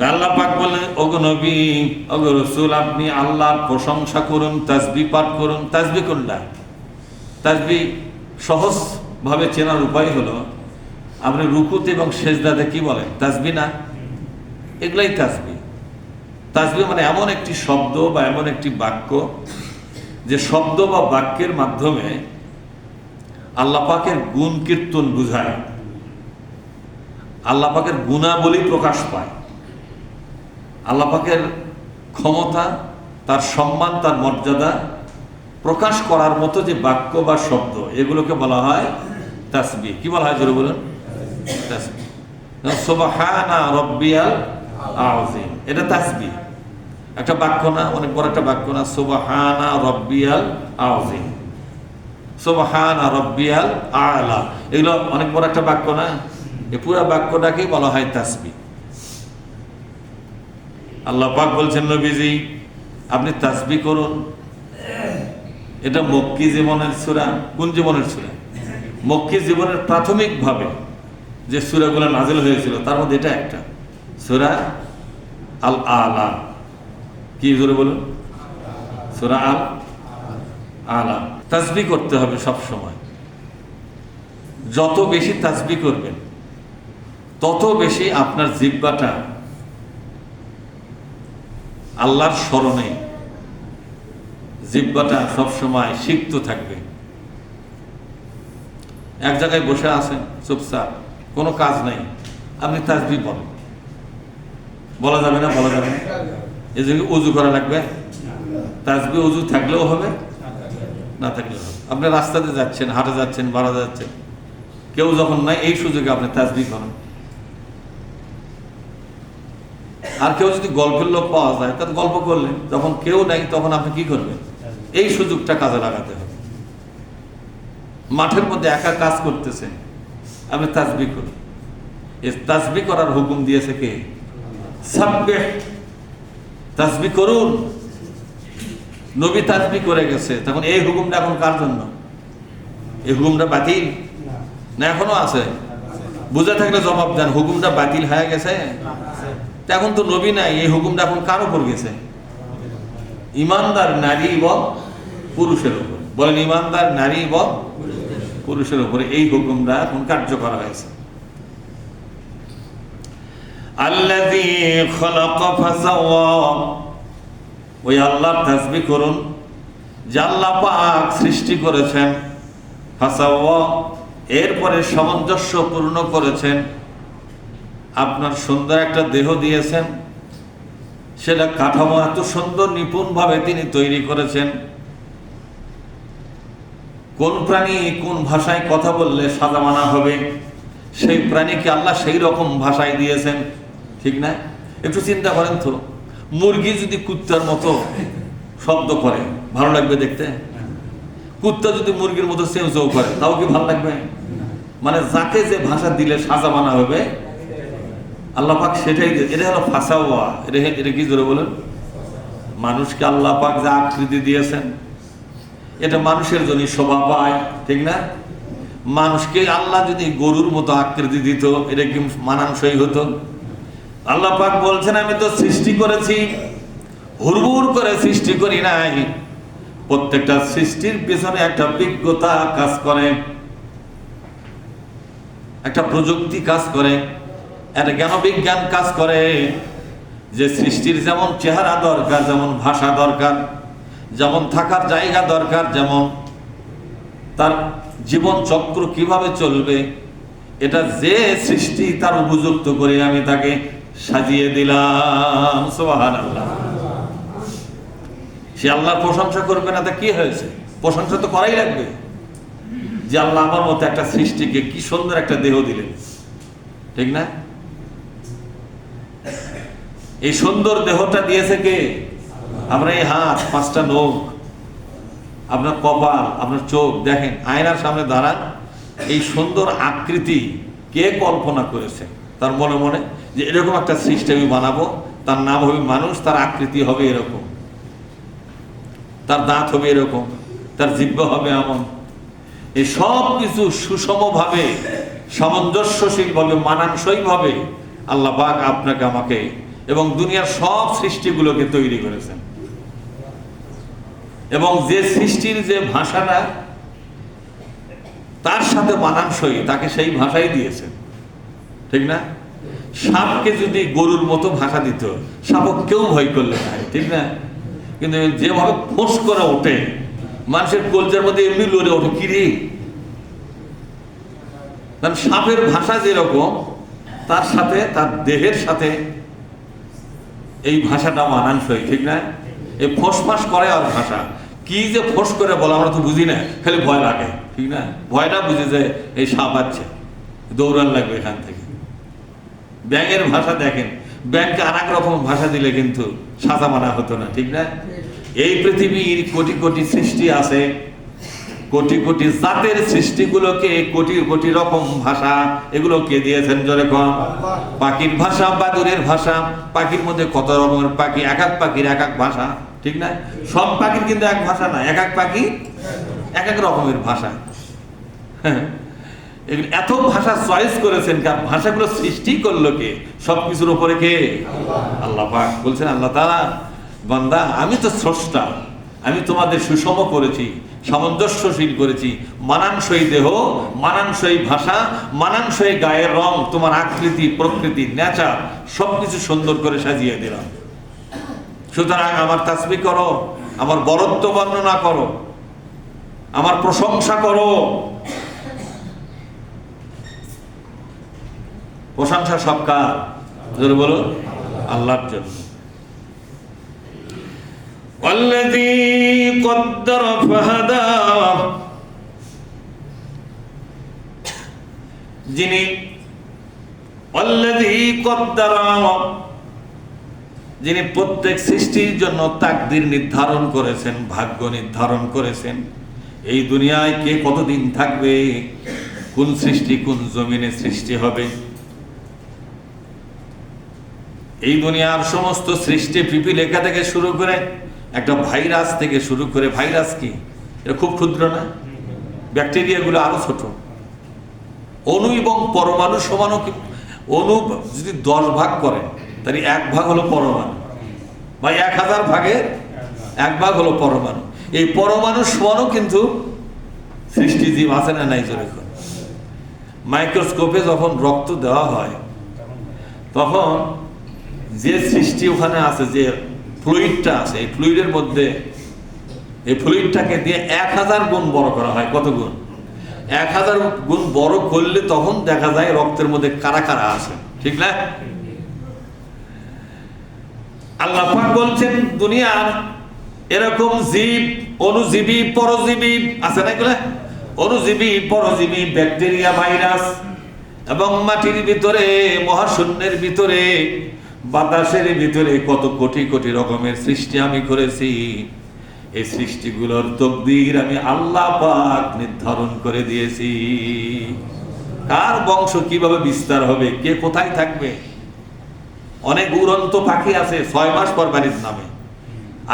আল্লাহ পাক বললেন, ওগো নবী, ওগো রাসূল, আপনি আল্লাহর প্রশংসা করুন, তাসবিহ পাঠ করুন। তাসবিহ কোনটা? তাসবিহ সহজ ভাবে চেনার উপায় হলো, আপনি রুকুতে এবং সেজদাতে কি বলেন? তাসবিহ না? এগুলাই তাসবিহ। তাসবিহ মানে এমন একটি শব্দ বা এমন একটি বাক্য, যে শব্দ বা বাক্যের মাধ্যমে আল্লাহ পাকের গুণ কীর্তন বুঝায়, আল্লাহ পাকের গুণাবলী প্রকাশ পায়, আল্লাহ পাকের ক্ষমতা, তার সম্মান, তার মর্যাদা প্রকাশ করার মতো যে বাক্য বা শব্দ, এগুলোকে বলা হয় তাসবিহ। কি বলা হয় জোরে বলুন? তাসবিহ। সুবহানা রাব্বিয়াল আযীম, এটা তাসবিহ। একটা বাক্য না? অনেক বড় একটা বাক্য না? সুবহানা রাব্বিয়াল আযীম, সুবহানা রাব্বিয়াল আ'লা, এগুলো অনেক বড় একটা বাক্য না? এই পুরো বাক্যটাকেই বলা হয় তাসবিহ। আল্লাহ পাক বলছেন, নবীজি আপনি তাসবিহ করুন। এটা মক্কি জীবনের সূরা। কোন জীবনের সূরা? মক্কি জীবনের প্রাথমিকভাবে যে সূরাগুলো নাযিল হয়েছিল তার মধ্যে এটা একটা সূরা আল আ'লা। কি জোরে বলুন? সূরা আল আ'লা। তাসবিহ করতে হবে সব সময়। যত বেশি তাসবিহ করবেন তত বেশি আপনার জিহ্বাটা আল্লাহর স্মরণে, জিহ্বাটা সবসময় সিক্ত থাকবে। এক জায়গায় বসে আছেন চুপচাপ, কোনো কাজ নাই, আপনি তাসবিহ বলেন। বলা যাবে না? বলা যাবে না? এই জন্য ওযু করা লাগবে। তাসবিহ ওযু থাকলেও হবে, না থাকলেও হবে। আপনি রাস্তাতে যাচ্ছেন, হাটে যাচ্ছেন, বাড়া যাচ্ছেন, কেউ যখন নাই, এই সুযোগে আপনি তাসবিহ করেন। আর কেউ যদি গল্পের লোক পাওয়া যায় তাহলে গল্প করলেন, যখন কেউ নাই তখন আপনি কি করবেন? এই সুযোগটা কাজে লাগাতে হবে। মাঠের মধ্যে একা কাজ করতেছেন, আপনি তাসবিহ করুন। এই তাসবিহ করার হুকুম দিয়েছে কে? সাব্বিহ, তাসবিহ করুন। নবী তাসবিহ করে গেছে, তখন এই হুকুমটা এখন কার জন্য? এই হুকুমটা বাতিল না এখনো আছে? বুঝে থাকলে জবাব দেন। হুকুমটা বাতিল হয়ে গেছে? এখন তো নবী নাই, এই হুকুমটা এখন কার উপর গেছে? ইমানদার নারী এবং পুরুষের উপর। বলেন, ইমানদার নারী এবং পুরুষের উপরে এই হুকুমটা এখন কার্যকর হয়েছে। আল্লাযী খালাকা ফাসাওয়া, ওই আল্লাহর তাসবিহ করুন যে আল্লাহ পাক সৃষ্টি করেছেন। ফাসাওয়া, এরপরে সামঞ্জস্য পূর্ণ করেছেন। আপনার সুন্দর একটা দেহ দিয়েছেন, সেটা কাঠামো এত সুন্দর নিপুণভাবে তিনি তৈরি করেছেন। কোন প্রাণী কোন ভাষায় কথা বললে সাজা মানা হবে, সেই প্রাণীকে আল্লাহ সেই রকম ভাষায় দিয়েছেন, ঠিক না? একটু চিন্তা করেন তো, মুরগি যদি কুত্তার মতো শব্দ করে, ভালো লাগবে দেখতে? কুত্তা যদি মুরগির মতো চেউ চেউ করে, তাও কি ভালো লাগবে? মানে যাকে যে ভাষা দিলে সাজা মানা হবে, আল্লাহ পাক সেটাই দিয়ে। এটা হলো ফাসাওয়া। এটা কি জোরে বলেন? মানুষকে আল্লাহ পাক যে আকৃতি দিয়েছেন, এটা মানুষের জন্য শোভা পায়, ঠিক না? মানুষকে আল্লাহ যদি গরুর মতো আকৃতি দিত, এটা কি মানানসই হতো? আল্লাহ পাক বলছেন, আমি তো সৃষ্টি করেছি, হুড়হুড় করে সৃষ্টি করি নাই। প্রত্যেকটা সৃষ্টির পেছনে একটা বিজ্ঞতা কাজ করে, একটা প্রযুক্তি কাজ করে, একটা জ্ঞান বিজ্ঞান কাজ করে। যে সৃষ্টির যেমন চেহারা দরকার, যেমন ভাষা দরকার, যেমন থাকার জায়গা দরকার, যেমন তার জীবন চক্র কিভাবে চলবে, এটা যে সৃষ্টি তার উপযুক্ত করে আমি তাকে সাজিয়ে দিলাম। সুবহানাল্লাহ। সে আল্লাহর প্রশংসা করবে না, তা কি হয়েছে? প্রশংসা তো করাই লাগবে, যে আল্লাহ আমার মতো একটা সৃষ্টিকে কি সুন্দর একটা দেহ দিলেন, ঠিক না? এই সুন্দর দেহটা দিয়েছে কে? আমরা এই হাত, পাঁচটা নখ, আপনার কপাল, আপনার চোখ, দেখেন আয়নার সামনে দাঁড়ান, এই সুন্দর আকৃতি কে কল্পনা করেছে তার মনে মনে, যে এরকম একটা সৃষ্টি আমি বানাবো, তার নাম হবে মানুষ, তার আকৃতি হবে এরকম, তার দাঁত হবে এরকম, তার জিহ্বা হবে এমন। এই সব কিছু সুষমভাবে, সামঞ্জস্যশীল ভাবে, মানানসই ভাবে আল্লাহ পাক আপনাকে আমাকে এবং দুনিয়ার সব সৃষ্টিগুলোকে তৈরি করেছেন, এবং যে সৃষ্টির যে ভাষাটা তার সাথে মানানসই তাকে সেই ভাষাই দিয়েছেন, ঠিক না? সাপকে যদি গরুর মতো ভাষা দিত, সাপক কেউ ভয় করলে না, ঠিক না? কিন্তু যেভাবে ফোঁস করে ওঠে, মানুষের কলজার মধ্যে এমনি লড়ে ওঠে, কিরে। কারণ সাপের ভাষা যেরকম, তার সাথে তার দেহের সাথে এই ভাষাটা মানানসই, ঠিক না? এই ফোঁস করে আর ভাষা কি যে ফোঁস করে বলা আমরা তো বুঝি না, খালি ভয় লাগে, ঠিক না? ভয়টা বুঝে যে এই সাপ আছে, দৌড়ান লাগবে এখান থেকে। ব্যাঙের ভাষা দেখেন, ব্যাংকে আর এক রকম ভাষা দিলে কিন্তু সাজা মানা হতো না, ঠিক না? এই পৃথিবীর কোটি কোটি সৃষ্টি আছে, কোটি কোটি জাতের সৃষ্টিগুলোকে কোটি কোটি রকম ভাষা এগুলো কে দিয়েছেন জোরে কম? পাখির ভাষা, বাদুরের ভাষা, পাখির মধ্যে কত রকমের পাখি, এক এক পাখির এক এক ভাষা, ঠিক না? সব পাখির কিন্তু এক ভাষা না, এক এক পাখি এক এক রকমের ভাষা। হ্যাঁ, এত ভাষা চয়েস করেছেন, কারণ ভাষাগুলো সৃষ্টি করলো কে? সবকিছুর উপরে কে? আল্লাহ পাক বলছেন, আল্লাহ তাআলা, বান্দা আমি তো স্রষ্টা, আমি তোমাদের সুষম করেছি, সামঞ্জস্যশীল করেছি, মানানসই দেহ, মানানসই ভাষা, মানানসই গায়ের রং, তোমার আকৃতি প্রকৃতি নেচার সবকিছু সুন্দর করে সাজিয়ে দিলাম। সুতরাং আমার তাসবিহ করো, আমার বরত্ব বর্ণনা করো, আমার প্রশংসা করো। প্রশংসা সব কার? জোরে বলো, আল্লাহর জন্য। ওয়াল্লাযী কদ্দার ফাহাদা, যিনি ওয়াল্লাযী কদ্দার, যিনি প্রত্যেক সৃষ্টির জন্য তাকদীর নির্ধারণ করেছেন, ভাগ্য নির্ধারণ করেছেন। এই দুনিয়ায় কে কতদিন থাকবে, কোন সৃষ্টি কোন জমিনে সৃষ্টি হবে। এই দুনিয়ার সমস্ত সৃষ্টি, পিপিলিকা থেকে শুরু করে একটা ভাইরাস থেকে শুরু করে, ভাইরাস কি এটা খুব ক্ষুদ্র না? ব্যাকটেরিয়াগুলো আরো ছোট। অণু এবং পরমাণু সমানও, অণু যদি 10 ভাগ করে তাহলে 1 ভাগ হলো পরমাণু, বা 1000 ভাগের 1 ভাগ হলো পরমাণু। এই পরমাণু সমানও কিন্তু সৃষ্টিজীব আছে না নাই? জোরে করে মাইক্রোস্কোপে যখন রক্ত দেওয়া হয়, তখন যে সৃষ্টি ওখানে আছে, যে ফ্লুইডটা আছে, এই ফ্লুইডের মধ্যে, এই ফ্লুইডটাকে দিয়ে 1000 গুণ বড় করা হয়। কত গুণ? 1000 গুণ বড় করলে তখন দেখা যায় রক্তের মধ্যে কারা কারা আছে, ঠিক না? আল্লাহ পাক বলছেন, দুনিয়ার এরকম জীব, অণুজীবী পরজীবী আছে না? এগুলা অণুজীবী পরজীবী, ব্যাকটেরিয়া, ভাইরাস, এবং মাটির ভিতরে, মহাশূন্যের ভিতরে, বাতাসের ভিতরে কত কোটি কোটি রকমের সৃষ্টি আমি করেছি। এই সৃষ্টিগুলোর তকদির আমি আল্লাহ পাক নির্ধারণ করে দিয়েছি। কার বংশ কিভাবে বিস্তার হবে, কে কোথায় থাকবে। অনেক উড়ন্ত পাখি আছে 6 মাস পর বাড়ির নামে,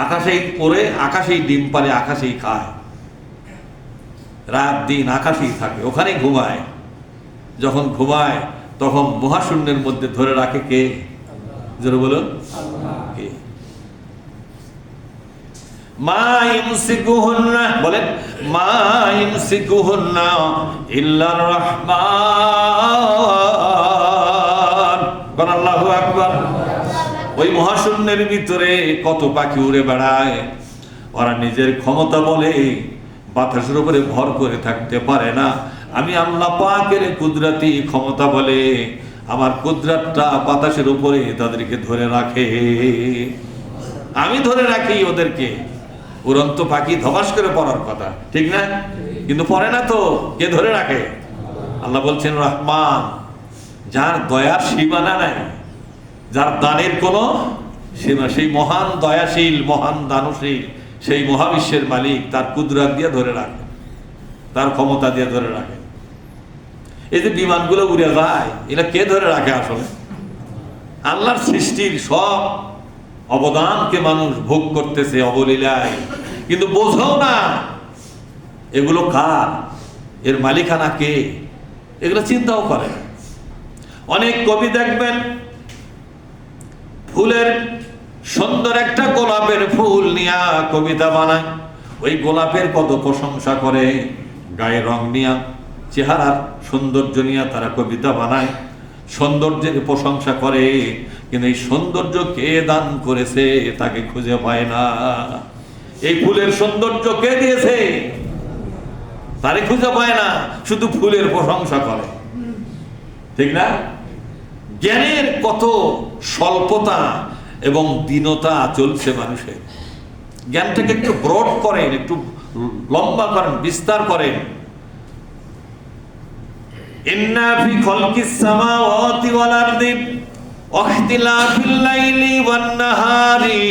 আকাশেই পড়ে, আকাশেই ডিম পারে, আকাশেই খায়, রাত দিন আকাশেই থাকে, ওখানেই ঘুমায়। যখন ঘুমায় তখন মহাশূন্যের মধ্যে ধরে রাখে কে? জোরে বলুন, কে? মা ইমসিকুহুন্না, বলেন, মা ইমসিকুহুন্না ইল্লার রহমান। বলেন আল্লাহু আকবার। ওই মহাশূন্যের ভিতরে কত পাখি উড়ে বেড়ায়, ওরা নিজের ক্ষমতা বলে বাতাসের উপরে ভর করে থাকতে পারে না। আমি আল্লাহ পাকের কুদরতি ক্ষমতা বলে আমার কুদরতটা বাতাসের উপরে তাদেরকে ধরে রাখে। আমি ধরে রাখি ওদেরকে। উড়ন্ত পাখি ধবাস করে পড়ার কথা, ঠিক না? কিন্তু পড়ে না তো, কে ধরে রাখে? আল্লাহ বলছেন রহমান, যার দয়ার সীমানা নাই, যার দানের কোনো সীমা, সেই মহান দয়াশীল, মহান দানশীল, সেই মহাবিশ্বের মালিক তার কুদরত দিয়ে ধরে রাখে, তার ক্ষমতা দিয়ে ধরে রাখে। এই যে বিমানগুলো উড়ে যায়, এটা কে ধরে রাখে? আসলে আল্লাহর সৃষ্টির সব অবদানকে মানুষ ভোগ করতেছে অবলীলায়, কিন্তু বোঝাও না এগুলো কার, এর মালিকানা কে, এগুলো চিন্তাও করে। অনেক কবি দেখবেন ফুলের সুন্দর একটা গোলাপের ফুল নিয়া কবিতা বানায়, ওই গোলাপের কত প্রশংসা করে, গায়ে রং নিয়া, চেহারার সৌন্দর্য নিয়া তারা কবিতা বানায়, সৌন্দর্যের প্রশংসা করে, কিন্তু এই সৌন্দর্য কে দান করেছে তাকে খুঁজে পায় না। এই ফুলের সৌন্দর্য কে দিয়েছে তারে খুঁজে পায় না, শুধু ফুলের প্রশংসা করে, ঠিক না? জ্ঞানের কত স্বল্পতা এবং দীনতা চলছে মানুষের। জ্ঞানটাকে একটু ব্রড করেন, একটু লম্বা করেন, বিস্তার করেন। ইন্না ফি খালকিস সামাওয়াতি ওয়াল আরদি ওয়াখতিলাফিল লাইলি ওয়ান নাহারি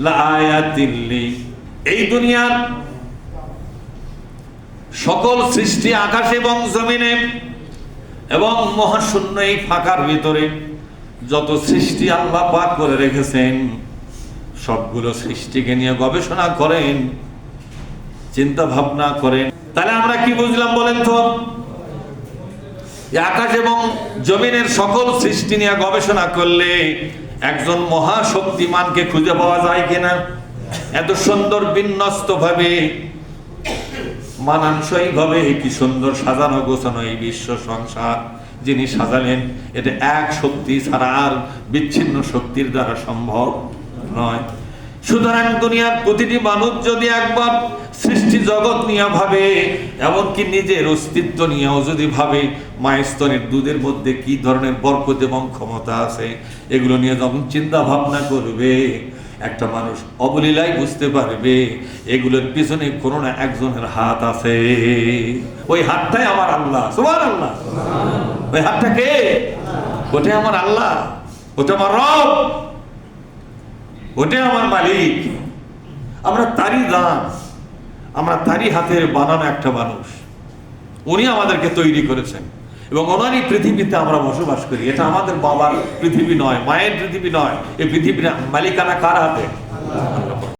লাআয়াতিন লি। এই দুনিয়ার সকল সৃষ্টি, আকাশ এবং জমিনে এবং মহাশূন্য এই ফাঁকার ভিতরে যত সৃষ্টি আল্লাহ পাক করে রেখেছেন, সবগুলো সৃষ্টিকে নিয়ে গবেষণা করেন, চিন্তা ভাবনা করেন। তাহলে আমরা কি বুঝলাম বলেন তো? আকাশ এবং জমিনের সকল সৃষ্টি নিয়ে গবেষণা করলে একজন মহাশক্তিমানকে খুঁজে পাওয়া যায় কিনা? এত সুন্দর বিন্যস্ত ভাবে, মানানসই ভাবে, কি সুন্দর সাজানো গোছানো এই বিশ্ব সংসার যিনি সাজালেন, এটা এক শক্তি ছাড়া আর বিচ্ছিন্ন শক্তির দ্বারা সম্ভব নয়। সুতরাং দুনিয়ার প্রতিটি মানুষ যদি একবার সৃষ্টি জগৎ নিয়ে ভাবে, এমনকি নিজের অস্তিত্ব নিয়েও যদি ভাবে, মায়ের স্তনের দুধের মধ্যে কি ধরনের বরকত এবং ক্ষমতা আছে, এগুলো নিয়ে যখন চিন্তা ভাবনা করবে, একটা মানুষ অবলীলায় বুঝতে পারবে এগুলোর পিছনে কোনো না একজনের হাত আছে। ওই হাতটাই আমার আল্লাহ। সুবহানাল্লাহ। ওই হাতটা কে? ওটা আমার আল্লাহ, ওটা আমার রব, ওটা আমার মালিক। আমরা তারই দান, আমরা তারই হাতের বানানো একটা মানুষ। উনি আমাদেরকে তৈরি করেছেন এবং ওনারই পৃথিবীতে আমরা বসবাস করি। এটা আমাদের বাবার পৃথিবী নয়, মায়ের পৃথিবী নয়। এই পৃথিবীর মালিকানা কার হাতে?